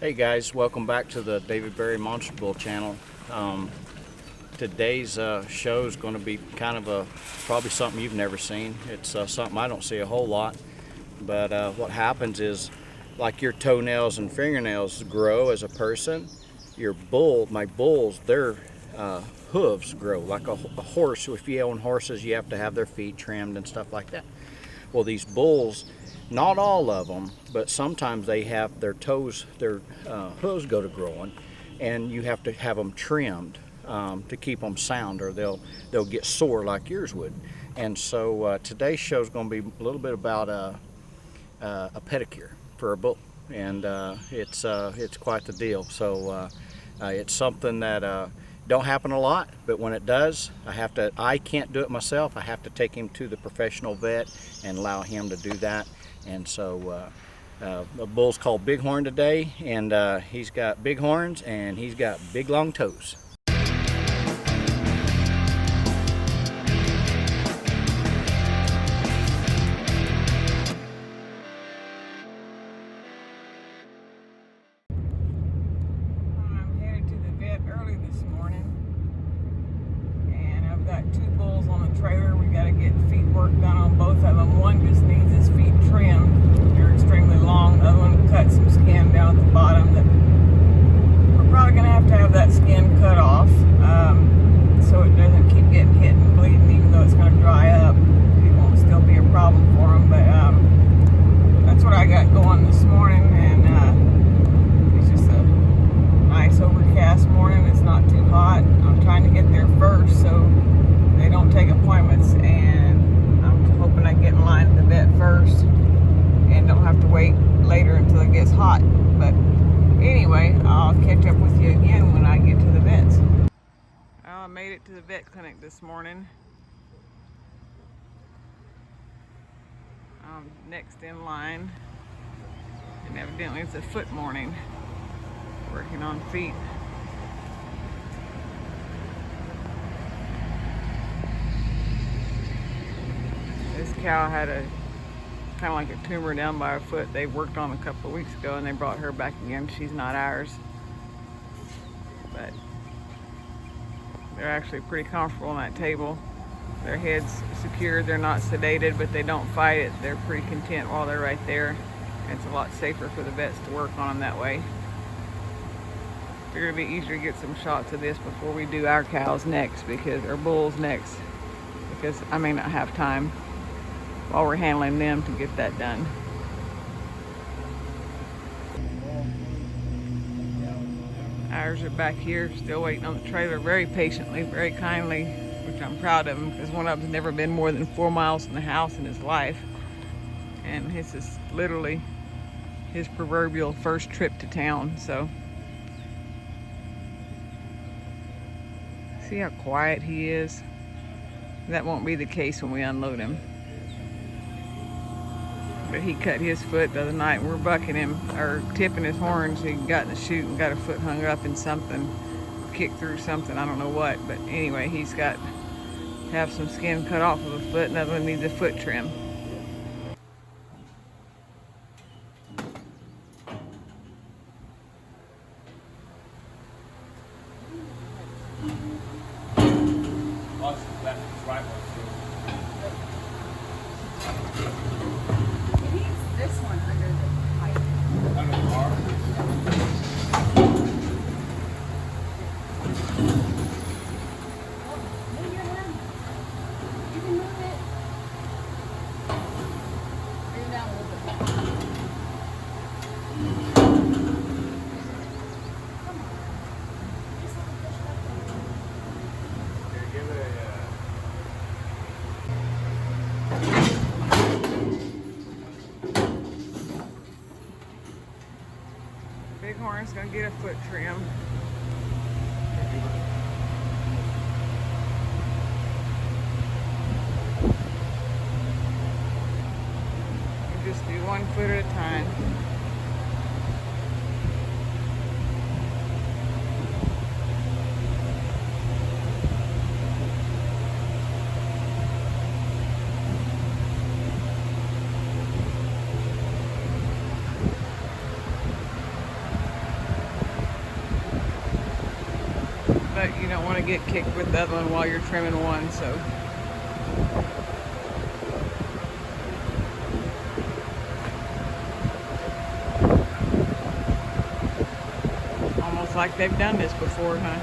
Hey guys, welcome back to the David Berry Monster Bull channel. Today's show is going to be kind of probably something you've never seen. It's something I don't see a whole lot, but what happens is, like your toenails and fingernails grow as a person, my bulls, their hooves grow like a horse. If you own horses, you have to have their feet trimmed and stuff like that. Well, these bulls, not all of them, but sometimes they have their toes, their hooves go to growing, and you have to have them trimmed to keep them sound, or they'll get sore like yours would. And so today's show is going to be a little bit about a pedicure for a bull, and it's quite the deal. So it's something that don't happen a lot, but when it does, I can't do it myself. I have to take him to the professional vet and allow him to do that. And so the bull's called Bighorn today, and he's got big horns and he's got big long toes. Two bulls on the trailer. We got to get feet work done on both of them. One just needs his feet trimmed. They're extremely long. The other one cut some skin down at the bottom that we're probably going to have that skin cut off so it doesn't keep getting hit and bleeding, even though it's going to dry up. It won't still be a problem for him, but that's what I got going this morning, and it's just a nice overcast morning. It's not too hot. I'm trying to get there first so they don't take appointments, and I'm hoping I get in line at the vet first and don't have to wait later until it gets hot. But anyway, I'll catch up with you again when I get to the vets. I made it to the vet clinic this morning. I'm next in line, and evidently it's a foot morning, working on feet. This cow had a kind of like a tumor down by her foot. They worked on a couple of weeks ago, and they brought her back again. She's not ours, but they're actually pretty comfortable on that table. Their heads secured. They're not sedated, but they don't fight it. They're pretty content while they're right there. It's a lot safer for the vets to work on them that way. Figured it'd be easier to get some shots of this before we do our cows next, or bulls next, because I may not have time while we're handling them to get that done. Ours are back here, still waiting on the trailer, very patiently, very kindly, which I'm proud of them, because one of them's never been more than 4 miles from the house in his life, and this is literally his proverbial first trip to town. So see how quiet he is? That won't be the case when we unload him. But he cut his foot the other night, and we're bucking him, or tipping his horns. He got in the chute and got a foot hung up in something, kicked through something, I don't know what. But anyway, he's got to have some skin cut off of a foot. Another one needs a foot trim. This one under the pipe. Under the bar? Move your hand. You can move it. Bring it down a little bit. Come on. Just have to push it up there. Here, give it a Bighorn's gonna get a foot trim. We just do 1 foot at a time. But you don't want to get kicked with the other one while you're trimming one, so. Almost like they've done this before, huh?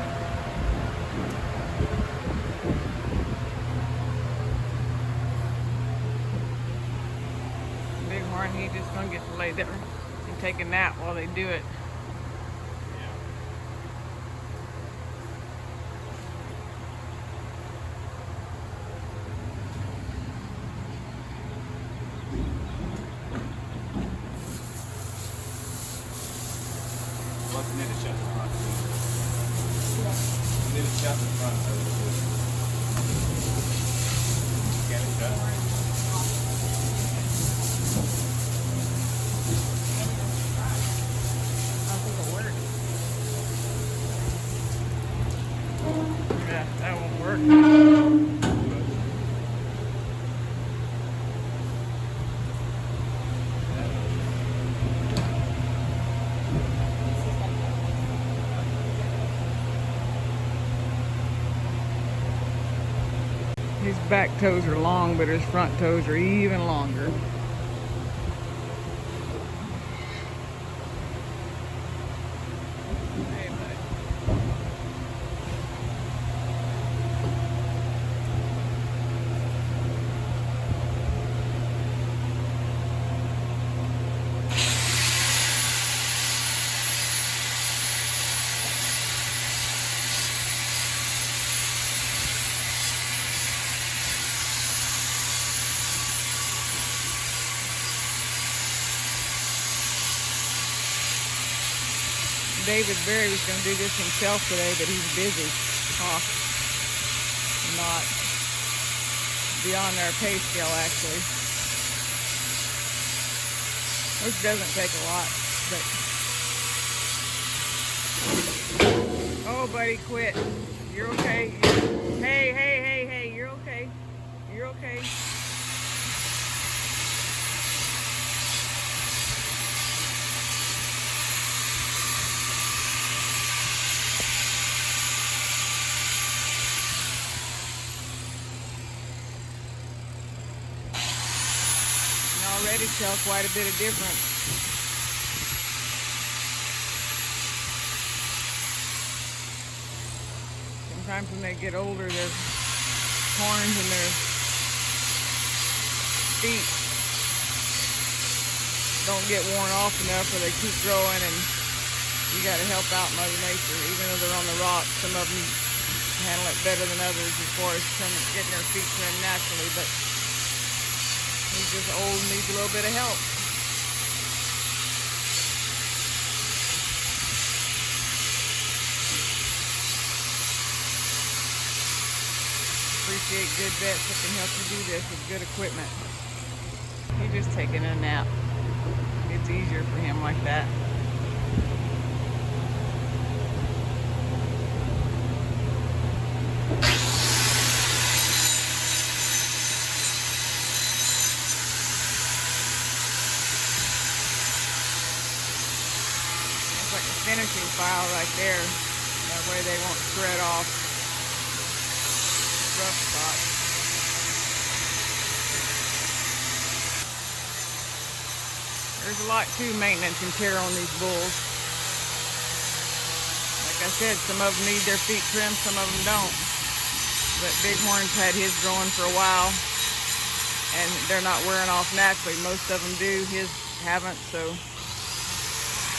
Bighorn, he just gonna get to lay there and take a nap while they do it. Need to shut the front. Need to shut the front. Can it shut? I think it'll work. Yeah, that won't work. His back toes are long, but his front toes are even longer. Hey, bud. David Berry was going to do this himself today, but he's busy. Not beyond their pay scale, actually. Which doesn't take a lot, but... Oh, buddy, quit. You're okay. Hey, you're okay. You're okay. Already tell quite a bit of difference. Sometimes when they get older, their horns and their feet don't get worn off enough, or they keep growing, and you got to help out Mother Nature. Even though they're on the rocks, some of them handle it better than others as far as getting their feet trimmed naturally, but he's just old and needs a little bit of help. Appreciate good vets that can help you do this with good equipment. He's just taking a nap. It's easier for him like that. Like a finishing file right there. That way they won't spread off rough spots. There's a lot to maintenance and care on these bulls. Like I said, some of them need their feet trimmed, some of them don't. But Bighorn's had his growing for a while, and they're not wearing off naturally. Most of them do, his haven't, so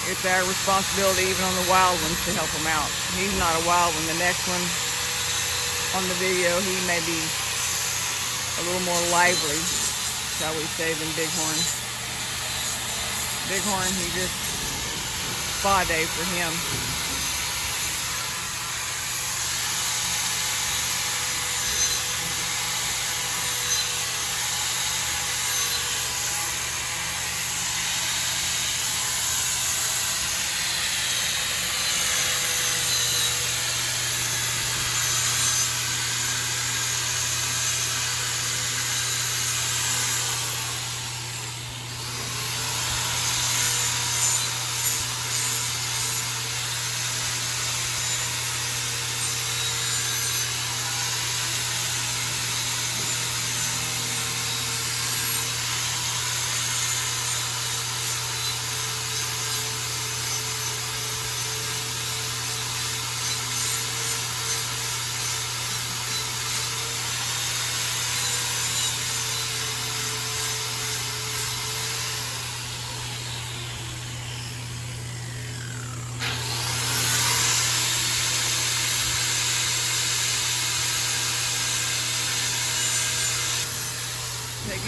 it's our responsibility, even on the wild ones, to help them out. He's not a wild one. The next one on the video, he may be a little more lively, shall we say, than Bighorn. Bighorn, he just spa day for him.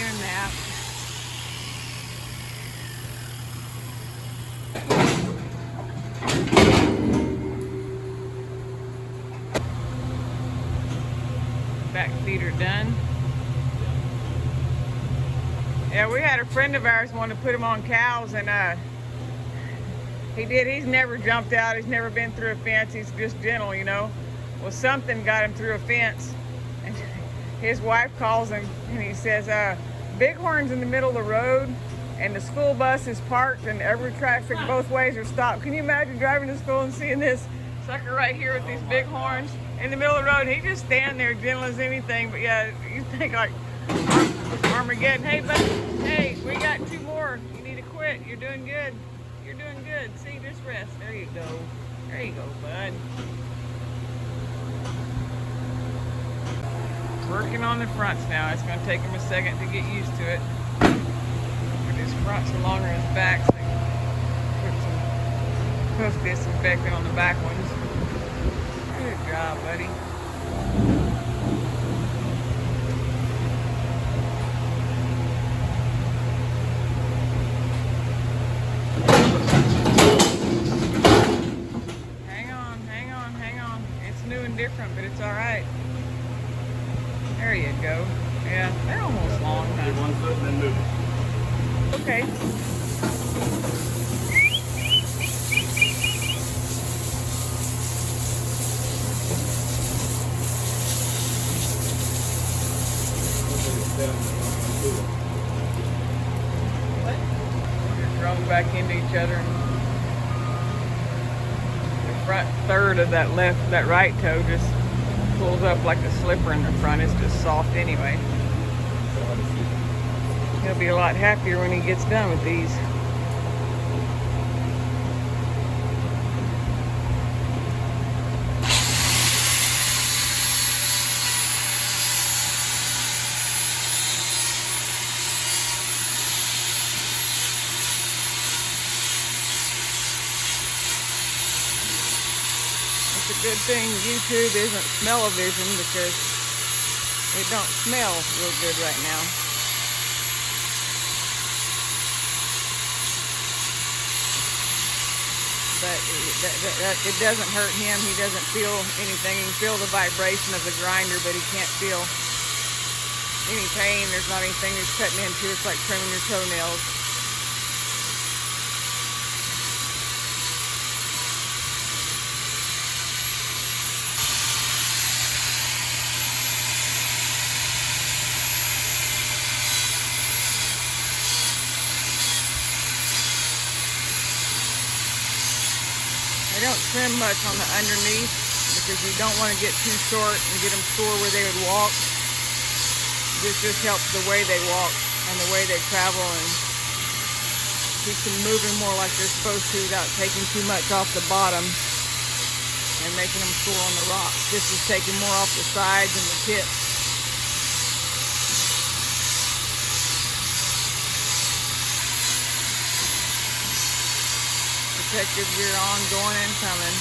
taking a nap. Back feet are done. Yeah, we had a friend of ours want to put him on cows, and he did. He's never jumped out. He's never been through a fence. He's just gentle, you know. Well, something got him through a fence, and his wife calls him, and he says, Bighorn's in the middle of the road, and the school bus is parked, and every traffic both ways are stopped. Can you imagine driving to school and seeing this sucker right here with these bighorns in the middle of the road? He just stand there gentle as anything. But yeah, you think like Armageddon. Hey, buddy. Hey, we got 2 more. You need to quit. You're doing good. You're doing good. See, just rest. There you go. There you go, bud. Working on the fronts now. It's going to take him a second to get used to it. But his fronts are longer than his backs. So put some hoof disinfectant on the back ones. Good job, buddy. Different, but it's all right. There you go. Yeah, they're almost long, huh? Get 1 foot and then move it. Okay. What? Just thrown back into each other. Front third of that right toe just pulls up like a slipper in the front. It's just soft anyway. He'll be a lot happier when he gets done with these. It's a good thing YouTube isn't smell-o-vision because it don't smell real good right now. But it doesn't hurt him. He doesn't feel anything. He can feel the vibration of the grinder, but he can't feel any pain. There's not anything he's cutting into. It's like trimming your toenails. They don't trim much on the underneath because you don't want to get too short and get them sore where they would walk. This just helps the way they walk and the way they travel and keeps them moving more like they're supposed to without taking too much off the bottom and making them sore on the rocks. This is taking more off the sides and the tips. Protective gear on, going and coming.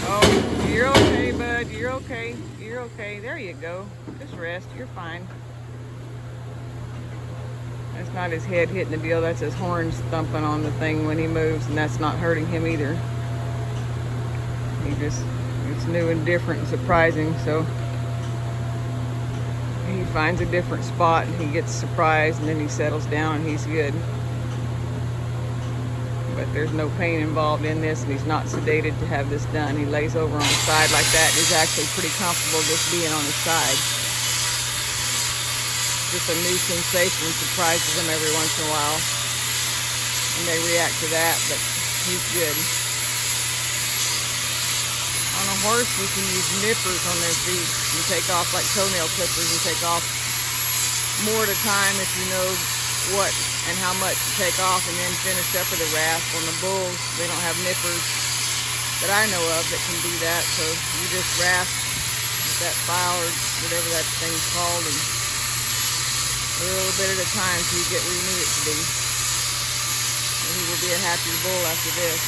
Oh, you're okay, bud. You're okay. You're okay. There you go. Just rest. You're fine. That's not his head hitting the deal. That's his horns thumping on the thing when he moves, and that's not hurting him either. It's new and different and surprising, so he finds a different spot and he gets surprised and then he settles down and he's good. But there's no pain involved in this, and he's not sedated to have this done. He lays over on the side like that and is actually pretty comfortable just being on his side. Just a new sensation, surprises him every once in a while. And they react to that, but he's good. On a horse, you can use nippers on their feet. You take off like toenail clippers and take off more at a time if you know what and how much to take off, and then finish up with a rasp. On the bulls, they don't have nippers that I know of that can do that, so you just rasp with that file or whatever that thing's called, and a little bit at a time till you get where you need it to be. And he will be a happier bull after this.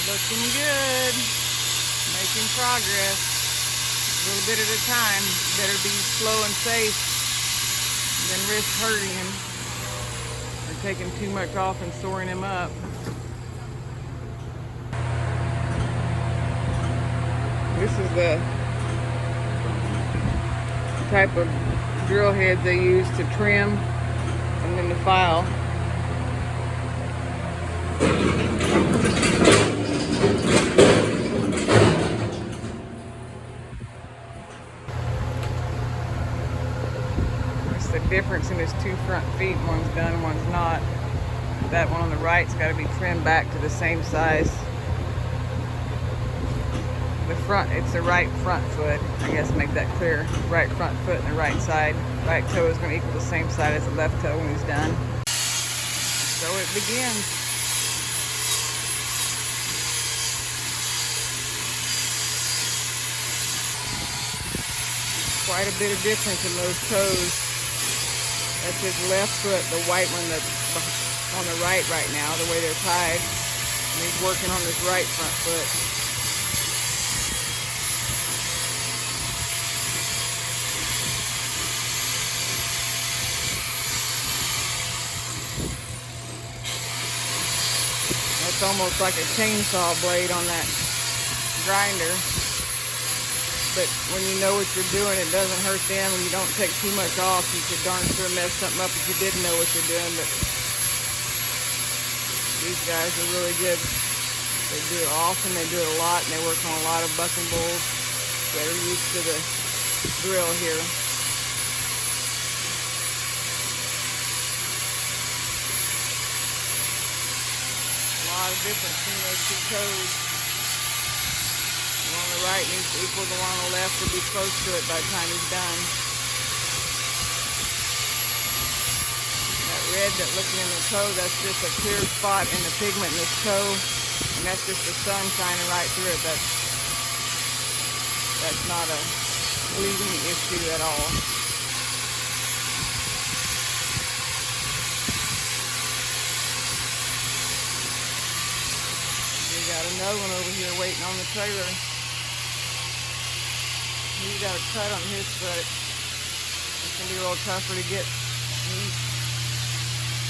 Looking good. Making progress. A little bit at a time. Better be slow and safe than risk hurting him or taking too much off and soring him up. This is the type of drill head they use to trim and then to file. It's the difference in his two front feet. One's done, one's not. That one on the right's got to be trimmed back to the same size. The front, it's the right front foot. I guess make that clear. Right front foot and the right side. Right toe is going to equal the same side as the left toe when he's done. So it begins. Quite a bit of difference in those toes. That's his left foot, the white one that's on the right now, the way they're tied. And he's working on his right front foot. It's almost like a chainsaw blade on that grinder. But when you know what you're doing, it doesn't hurt them, and you don't take too much off. You could darn sure mess something up if you didn't know what you're doing. But these guys are really good. They do it often, they do it a lot, and they work on a lot of bucking bulls that are used to the drill here. A lot of difference between those two toes. The one on the right needs to equal the one on the left or be close to it by the time he's done. That red that's looking in the toe, that's just a clear spot in the pigment in this toe, and that's just the sun shining right through it. That's not a bleeding issue at all. Got another one over here waiting on the trailer. He's got a cut on his foot. It's gonna be a little tougher to get.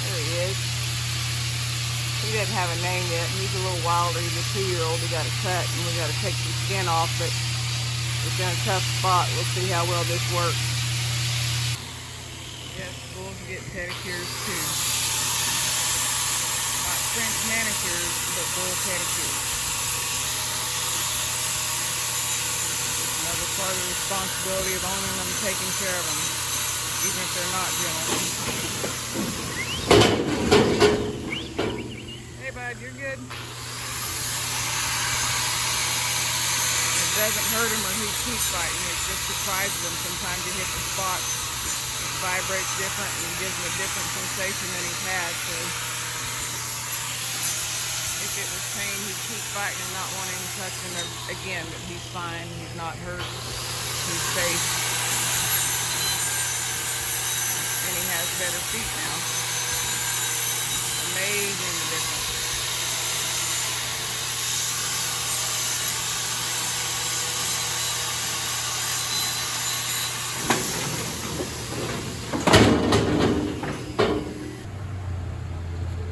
There he is. He doesn't have a name yet. He's a little wilder. He's a 2-year-old. He got a cut, and we got to take some skin off, but it's in a tough spot. We'll see how well this works. Yes, bulls get pedicures too. French manicures, but bull pedicures. It's another part of the responsibility of owning them and taking care of them, even if they're not gentle. Hey bud, you're good. It doesn't hurt him or he keeps fighting, it just surprises him. Sometimes you hit the spot, it vibrates different and gives him a different sensation than he's had. So if it was pain, he'd keep fighting and not wanting to touch him again, but he's fine, he's not hurt, he's safe. And he has better feet now. Amazing the difference.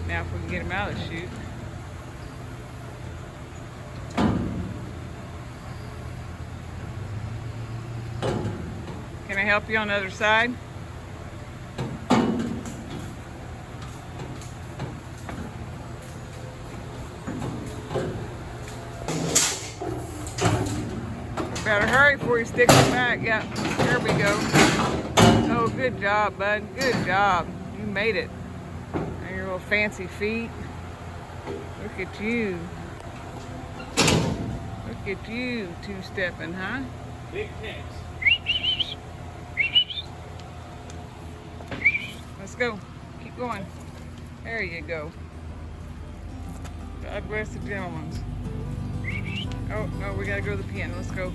Now if we can get him out of the chute. Can I help you on the other side? Better hurry before you stick it back. Yeah, there we go. Oh, good job, bud. Good job. You made it. And your little fancy feet. Look at you. Look at you two-stepping, huh? Big kicks. Let's go. Keep going. There you go. God bless the gentlemen. Oh, no, we gotta go to the pen. Let's go.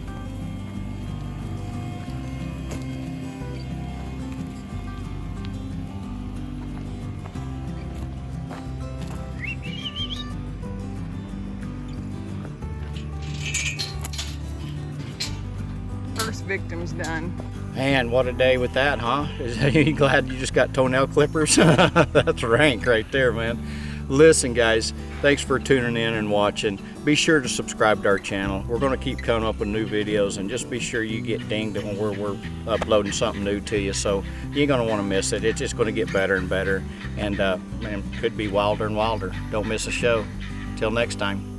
victims done. Man, what a day with that, huh? Are you glad you just got toenail clippers? That's rank right there, man. Listen, guys, thanks for tuning in and watching. Be sure to subscribe to our channel. We're going to keep coming up with new videos, and just be sure you get dinged when we're uploading something new to you. So you ain't going to want to miss it. It's just going to get better and better, and man, could be wilder and wilder. Don't miss a show. Till next time.